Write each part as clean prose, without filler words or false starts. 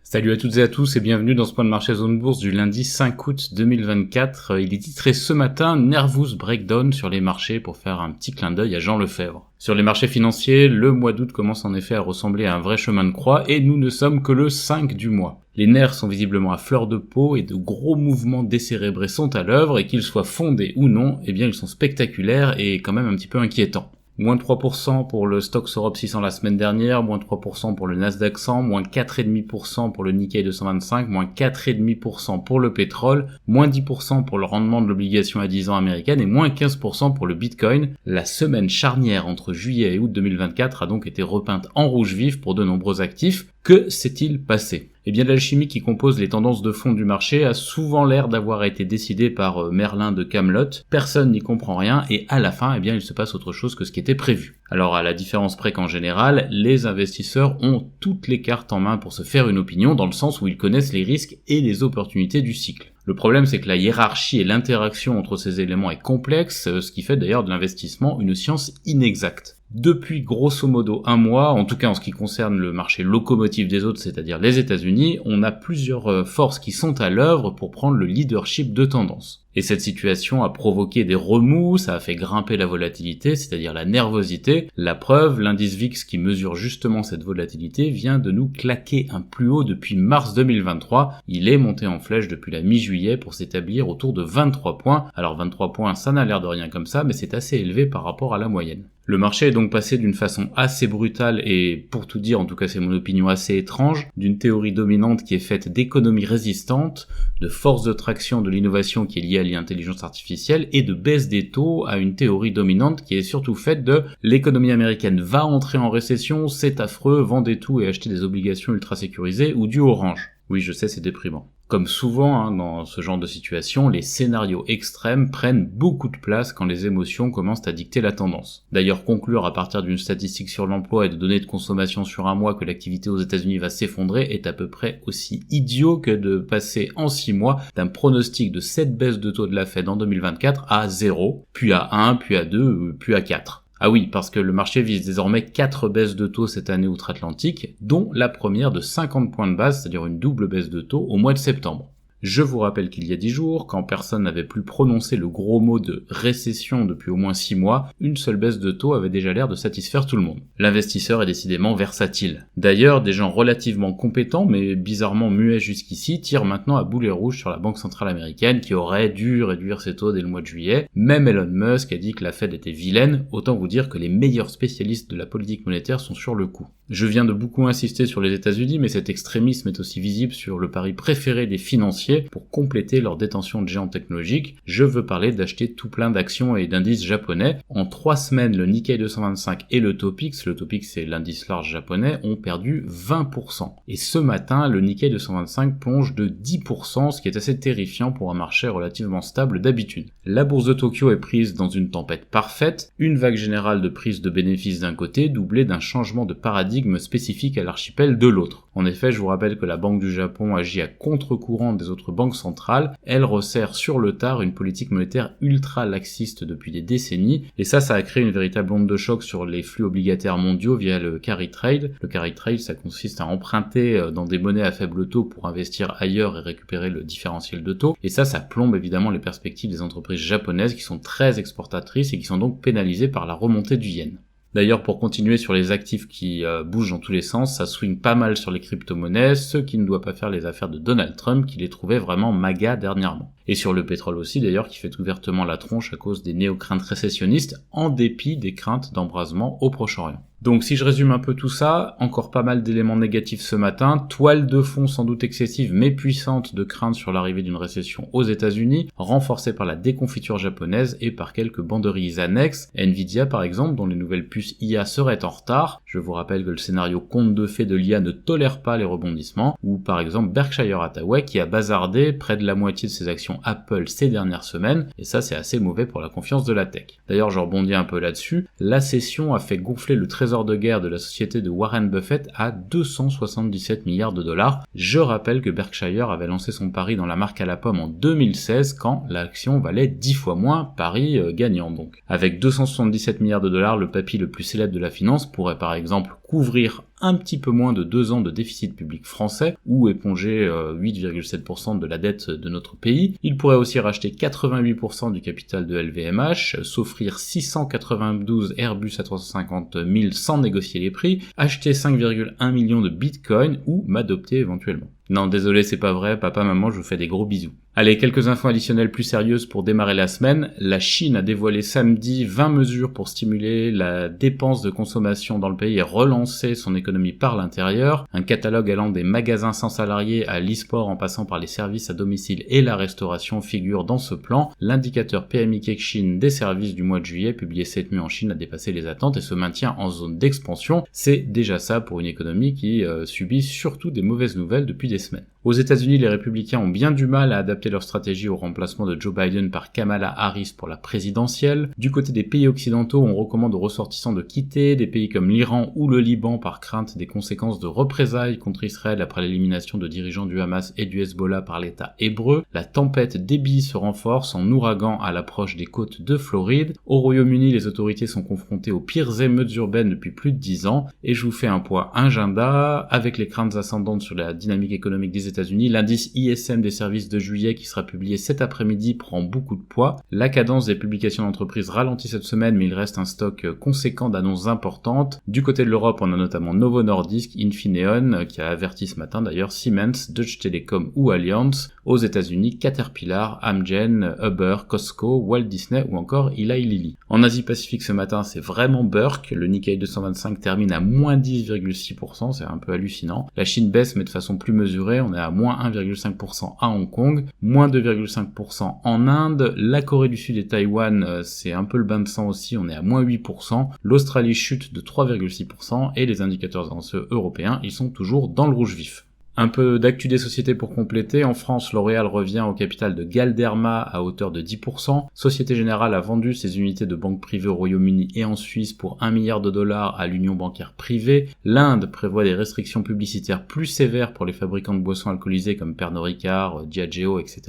Salut à toutes et à tous et bienvenue dans ce point de marché zone bourse du lundi 5 août 2024. Il est titré ce matin Nervous Breakdown sur les marchés pour faire un petit clin d'œil à Jean Lefebvre. Sur les marchés financiers, le mois d'août commence en effet à ressembler à un vrai chemin de croix et nous ne sommes que le 5 du mois. Les nerfs sont visiblement à fleur de peau et de gros mouvements décérébrés sont à l'œuvre et qu'ils soient fondés ou non, eh bien ils sont spectaculaires et quand même un petit peu inquiétants. Moins 3% pour le Stoxx Europe 600 la semaine dernière, moins 3% pour le Nasdaq 100, moins 4,5% pour le Nikkei 225, moins 4,5% pour le pétrole, moins 10% pour le rendement de l'obligation à 10 ans américaine et moins 15% pour le Bitcoin. La semaine charnière entre juillet et août 2024 a donc été repeinte en rouge vif pour de nombreux actifs. Que s'est-il passé ? Eh bien, l'alchimie qui compose les tendances de fond du marché a souvent l'air d'avoir été décidée par Merlin de Camelot. Personne n'y comprend rien et à la fin, eh bien, il se passe autre chose que ce qui était prévu. Alors, à la différence près qu'en général, les investisseurs ont toutes les cartes en main pour se faire une opinion dans le sens où ils connaissent les risques et les opportunités du cycle. Le problème, c'est que la hiérarchie et l'interaction entre ces éléments est complexe, ce qui fait d'ailleurs de l'investissement une science inexacte. Depuis grosso modo un mois, en tout cas en ce qui concerne le marché locomotive des autres, c'est-à-dire les États-Unis, on a plusieurs forces qui sont à l'œuvre pour prendre le leadership de tendance. Et cette situation a provoqué des remous, ça a fait grimper la volatilité, c'est-à-dire la nervosité. La preuve, l'indice VIX qui mesure justement cette volatilité vient de nous claquer un plus haut depuis mars 2023. Il est monté en flèche depuis la mi-juillet pour s'établir autour de 23 points. Alors 23 points, ça n'a l'air de rien comme ça, mais c'est assez élevé par rapport à la moyenne. Le marché est donc passé d'une façon assez brutale et, pour tout dire, en tout cas c'est mon opinion, assez étrange, d'une théorie dominante qui est faite d'économie résistante, de force de traction de l'innovation qui est liée à l'intelligence artificielle et de baisse des taux à une théorie dominante qui est surtout faite de l'économie américaine va entrer en récession, c'est affreux, vendez tout et achetez des obligations ultra sécurisées ou du orange. Oui, je sais, c'est déprimant. Comme souvent dans ce genre de situation, les scénarios extrêmes prennent beaucoup de place quand les émotions commencent à dicter la tendance. D'ailleurs, conclure à partir d'une statistique sur l'emploi et de données de consommation sur un mois que l'activité aux États-Unis va s'effondrer est à peu près aussi idiot que de passer en 6 mois d'un pronostic de 7 baisses de taux de la Fed en 2024 à 0, puis à 1, puis à 2, puis à 4. Ah oui, parce que le marché vise désormais 4 baisses de taux cette année outre-Atlantique, dont la première de 50 points de base, c'est-à-dire une double baisse de taux au mois de septembre. Je vous rappelle qu'il y a 10 jours, quand personne n'avait plus prononcé le gros mot de récession depuis au moins 6 mois, une seule baisse de taux avait déjà l'air de satisfaire tout le monde. L'investisseur est décidément versatile. D'ailleurs, des gens relativement compétents, mais bizarrement muets jusqu'ici, tirent maintenant à boulet rouge sur la Banque centrale américaine qui aurait dû réduire ses taux dès le mois de juillet. Même Elon Musk a dit que la Fed était vilaine, autant vous dire que les meilleurs spécialistes de la politique monétaire sont sur le coup. Je viens de beaucoup insister sur les États-Unis, mais cet extrémisme est aussi visible sur le pari préféré des financiers pour compléter leur détention de géants technologiques. Je veux parler d'acheter tout plein d'actions et d'indices japonais. En 3 semaines, le Nikkei 225 et le Topix c'est l'indice large japonais, ont perdu 20%. Et ce matin, le Nikkei 225 plonge de 10%, ce qui est assez terrifiant pour un marché relativement stable d'habitude. La bourse de Tokyo est prise dans une tempête parfaite, une vague générale de prise de bénéfices d'un côté, doublée d'un changement de paradigme spécifique à l'archipel de l'autre. En effet, je vous rappelle que la Banque du Japon agit à contre-courant des autres banques centrales, elle resserre sur le tard une politique monétaire ultra laxiste depuis des décennies, et ça a créé une véritable onde de choc sur les flux obligataires mondiaux via le carry trade. Le carry trade, ça consiste à emprunter dans des monnaies à faible taux pour investir ailleurs et récupérer le différentiel de taux, et ça plombe évidemment les perspectives des entreprises japonaises qui sont très exportatrices et qui sont donc pénalisées par la remontée du yen. D'ailleurs, pour continuer sur les actifs qui bougent dans tous les sens, ça swing pas mal sur les crypto-monnaies, ce qui ne doit pas faire les affaires de Donald Trump, qui les trouvait vraiment maga dernièrement. Et sur le pétrole aussi, d'ailleurs, qui fait ouvertement la tronche à cause des néo-craintes récessionnistes, en dépit des craintes d'embrasement au Proche-Orient. Donc si je résume un peu tout ça, encore pas mal d'éléments négatifs ce matin, toile de fond sans doute excessive mais puissante de crainte sur l'arrivée d'une récession aux États-Unis, renforcée par la déconfiture japonaise et par quelques banderilles annexes, Nvidia par exemple, dont les nouvelles puces IA seraient en retard, je vous rappelle que le scénario conte de fées de l'IA ne tolère pas les rebondissements, ou par exemple Berkshire Hathaway qui a bazardé près de la moitié de ses actions Apple ces dernières semaines, et ça c'est assez mauvais pour la confiance de la tech. D'ailleurs je rebondis un peu là-dessus, la session a fait gonfler le trésor de guerre de la société de Warren Buffett à 277 milliards de dollars. Je rappelle que Berkshire avait lancé son pari dans la marque à la pomme en 2016 quand l'action valait 10 fois moins, pari gagnant donc. Avec 277 milliards de dollars, le papy le plus célèbre de la finance pourrait par exemple couvrir un petit peu moins de 2 ans de déficit public français, ou éponger 8,7% de la dette de notre pays. Il pourrait aussi racheter 88% du capital de LVMH, s'offrir 692 Airbus A350 000 sans négocier les prix, acheter 5,1 millions de bitcoins ou m'adopter éventuellement. Non, désolé, c'est pas vrai, papa, maman, je vous fais des gros bisous. Allez, quelques infos additionnelles plus sérieuses pour démarrer la semaine. La Chine a dévoilé samedi 20 mesures pour stimuler la dépense de consommation dans le pays et relancer son économie par l'intérieur. Un catalogue allant des magasins sans salariés à l'e-sport en passant par les services à domicile et la restauration figure dans ce plan. L'indicateur PMI Chine des services du mois de juillet, publié cette nuit en Chine, a dépassé les attentes et se maintient en zone d'expansion. C'est déjà ça pour une économie qui subit surtout des mauvaises nouvelles depuis des semaines. Aux États-Unis, les républicains ont bien du mal à adapter leur stratégie au remplacement de Joe Biden par Kamala Harris pour la présidentielle. Du côté des pays occidentaux, on recommande aux ressortissants de quitter des pays comme l'Iran ou le Liban par crainte des conséquences de représailles contre Israël après l'élimination de dirigeants du Hamas et du Hezbollah par l'État hébreu. La tempête Debby se renforce en ouragan à l'approche des côtes de Floride. Au Royaume-Uni, les autorités sont confrontées aux pires émeutes urbaines depuis plus de 10 ans. Et je vous fais un point agenda avec les craintes ascendantes sur la dynamique économique des États-Unis. L'indice ISM des services de juillet qui sera publié cet après-midi prend beaucoup de poids. La cadence des publications d'entreprises ralentit cette semaine, mais il reste un stock conséquent d'annonces importantes. Du côté de l'Europe, on a notamment Novo Nordisk, Infineon, qui a averti ce matin d'ailleurs, Siemens, Deutsche Telekom ou Allianz. Aux États-Unis, Caterpillar, Amgen, Uber, Costco, Walt Disney ou encore Eli Lilly. En Asie-Pacifique ce matin, c'est vraiment Burke. Le Nikkei 225 termine à moins 10,6%, c'est un peu hallucinant. La Chine baisse mais de façon plus mesurée, on est à moins 1,5% à Hong Kong, moins 2,5% en Inde. La Corée du Sud et Taïwan, c'est un peu le bain de sang aussi, on est à moins 8%. L'Australie chute de 3,6% et les indicateurs européens, ils sont toujours dans le rouge vif. Un peu d'actu des sociétés pour compléter. En France, L'Oréal revient au capital de Galderma à hauteur de 10%. Société Générale a vendu ses unités de banque privée au Royaume-Uni et en Suisse pour 1 milliard de dollars à l'Union bancaire privée. L'Inde prévoit des restrictions publicitaires plus sévères pour les fabricants de boissons alcoolisées comme Pernod Ricard, Diageo, etc.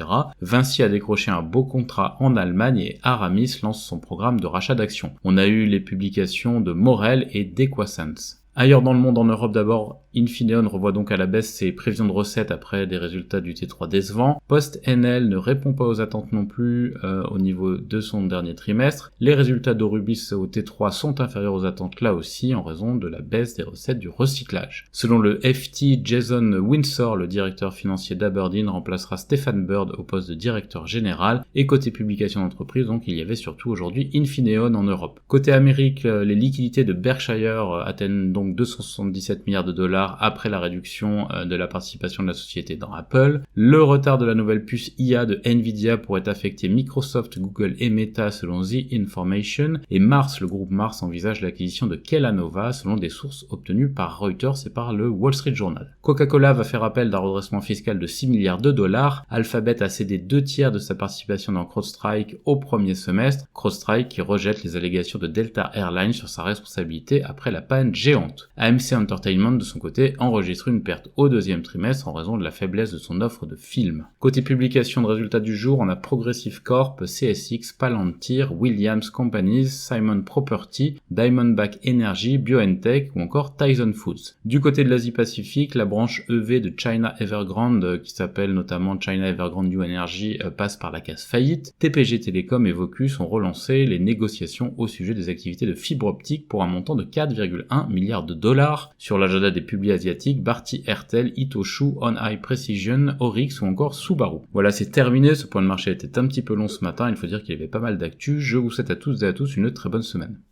Vinci a décroché un beau contrat en Allemagne et Aramis lance son programme de rachat d'actions. On a eu les publications de Morel et d'Equasens. Ailleurs dans le monde, en Europe d'abord, Infineon revoit donc à la baisse ses prévisions de recettes après des résultats du T3 décevants. PostNL ne répond pas aux attentes non plus au niveau de son dernier trimestre. Les résultats d'Aurubis au T3 sont inférieurs aux attentes là aussi en raison de la baisse des recettes du recyclage. Selon le FT, Jason Windsor, le directeur financier d'Aberdeen, remplacera Stephen Bird au poste de directeur général. Et côté publication d'entreprise, donc il y avait surtout aujourd'hui Infineon en Europe. Côté Amérique, les liquidités de Berkshire atteignent donc 277 milliards de dollars après la réduction de la participation de la société dans Apple. Le retard de la nouvelle puce IA de Nvidia pourrait affecter Microsoft, Google et Meta selon The Information. Et Mars, le groupe Mars envisage l'acquisition de Kellanova selon des sources obtenues par Reuters et par le Wall Street Journal. Coca-Cola va faire appel d'un redressement fiscal de 6 milliards de dollars. Alphabet a cédé 2/3 de sa participation dans CrowdStrike au premier semestre. CrowdStrike qui rejette les allégations de Delta Airlines sur sa responsabilité après la panne géante. AMC Entertainment, de son côté, enregistre une perte au deuxième trimestre en raison de la faiblesse de son offre de films. Côté publication de résultats du jour, on a Progressive Corp, CSX, Palantir, Williams Companies, Simon Property, Diamondback Energy, BioNTech ou encore Tyson Foods. Du côté de l'Asie-Pacifique, la branche EV de China Evergrande, qui s'appelle notamment China Evergrande New Energy, passe par la case faillite. TPG Telecom et Vocus ont relancé les négociations au sujet des activités de fibre optique pour un montant de 4,1 milliards de dollars. Sur l'agenda des publis asiatiques, Bharti Airtel, Itoshu, On High Precision, Oryx ou encore Subaru. Voilà, c'est terminé, ce point de marché était un petit peu long ce matin, il faut dire qu'il y avait pas mal d'actu. Je vous souhaite à tous et à tous une très bonne semaine.